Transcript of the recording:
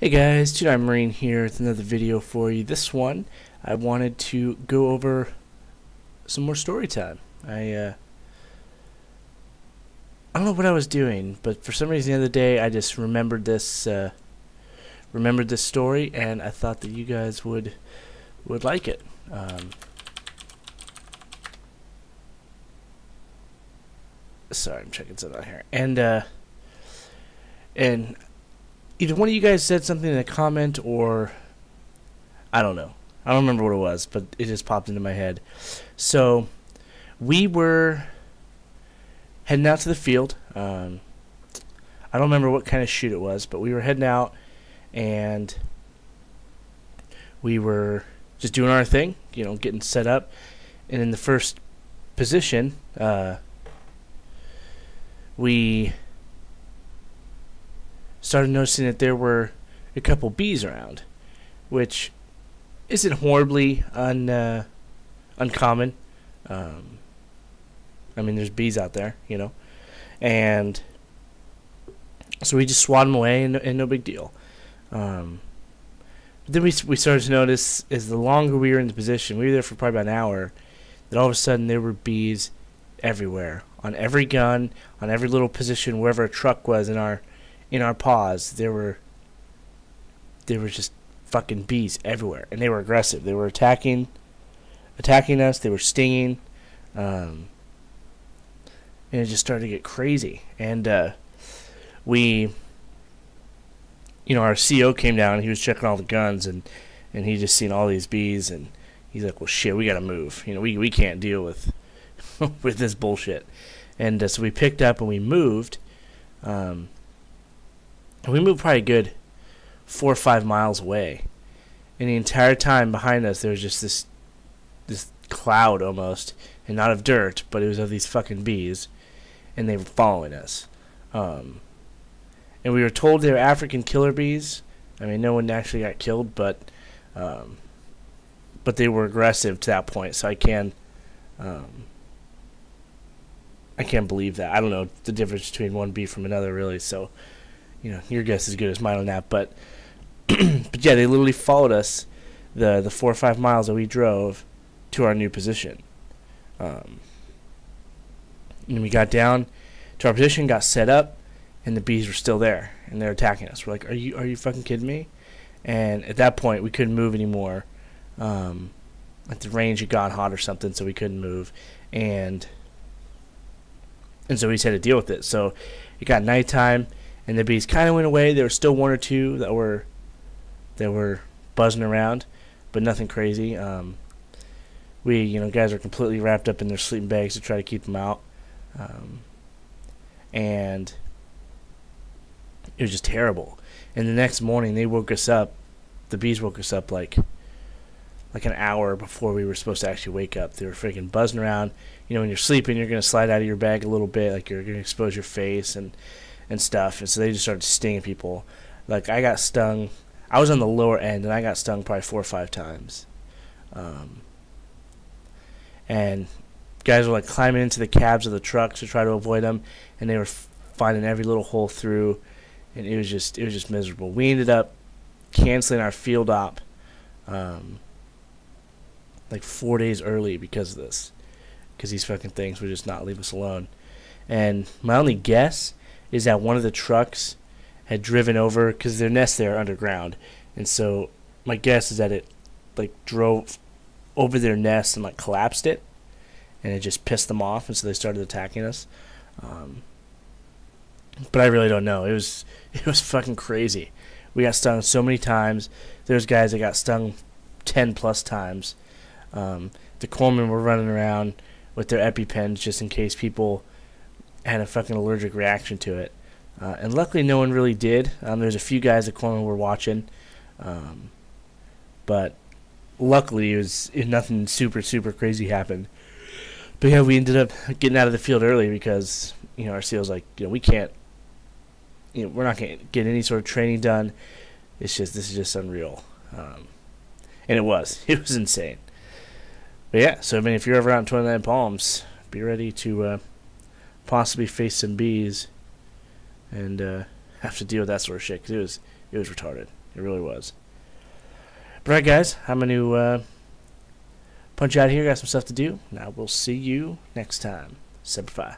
Hey guys, Two Marine here with another video for you. This one, I wanted to go over some more story time. I don't know what I was doing, but for some reason the other day I just remembered this story, and I thought that you guys would like it. Sorry, I'm checking something out here, and either one of you guys said something in a comment, or I don't know. I don't remember what it was, but it just popped into my head. So we were heading out to the field. I don't remember what kind of shoot it was, but we were heading out, and we were just doing our thing, getting set up. And in the first position, we started noticing that there were a couple bees around, which isn't horribly uncommon. I mean, there's bees out there, and so we just swat them away, and no big deal. But then we started to notice, as the longer we were in the position, we were there for probably about an hour, that all of a sudden there were bees everywhere, on every gun, on every little position, wherever a truck was in our paws. There were just fucking bees everywhere, and they were aggressive. They were attacking us. They were stinging, and it just started to get crazy. And our CO came down, and he was checking all the guns, and he just seen all these bees, and he's like, well, shit, we gotta move. We can't deal with with this bullshit. And so we picked up and we moved. And we moved probably a good 4 or 5 miles away. And the entire time behind us, there was just this cloud almost, and not of dirt, but it was of these fucking bees, and they were following us. And we were told they were African killer bees. I mean, no one actually got killed, but they were aggressive to that point. So I can't believe that. I don't know the difference between one bee from another, really. So, your guess is as good as mine on that. But but yeah, they literally followed us the 4 or 5 miles that we drove to our new position. And we got down to our position, got set up, and the bees were still there, and they're attacking us. We're like, are you fucking kidding me? And at that point, we couldn't move anymore. Like the range had gone hot or something, so we couldn't move, and so we just had to deal with it. So it got nighttime, and the bees kind of went away. There were still one or two that were buzzing around, but nothing crazy. Guys were completely wrapped up in their sleeping bags to try to keep them out, and it was just terrible. And the next morning, they woke us up. The bees woke us up like an hour before we were supposed to actually wake up. They were freaking buzzing around. When you're sleeping, you're going to slide out of your bag a little bit, like you're going to expose your face and stuff. And so they just started stinging people. Like, I got stung. I was on the lower end, and I got stung probably 4 or 5 times. And guys were like climbing into the cabs of the trucks to try to avoid them, and they were finding every little hole through, and it was just miserable. We ended up canceling our field op like 4 days early because of this, because these fucking things would just not leave us alone. And my only guess is that one of the trucks had driven over, because their nests there are underground, and so my guess is that it drove over their nest and collapsed it, and it just pissed them off, and so they started attacking us. But I really don't know. It was fucking crazy. We got stung so many times. There's guys that got stung 10 plus times. The corpsmen were running around with their EpiPens just in case people had a fucking allergic reaction to it. And luckily no one really did. There's a few guys the corpsmen were watching. But luckily nothing super, super crazy happened. But yeah, we ended up getting out of the field early because, our SEAL's like, we can't, we're not going to get any sort of training done. This is just unreal. And it was insane. But yeah, so if you're ever out in 29 Palms, be ready to possibly face some bees and have to deal with that sort of shit because it was retarded. It really was. But alright, guys, I'm going to punch you out here. Got some stuff to do. Now we'll see you next time. Semper Fi.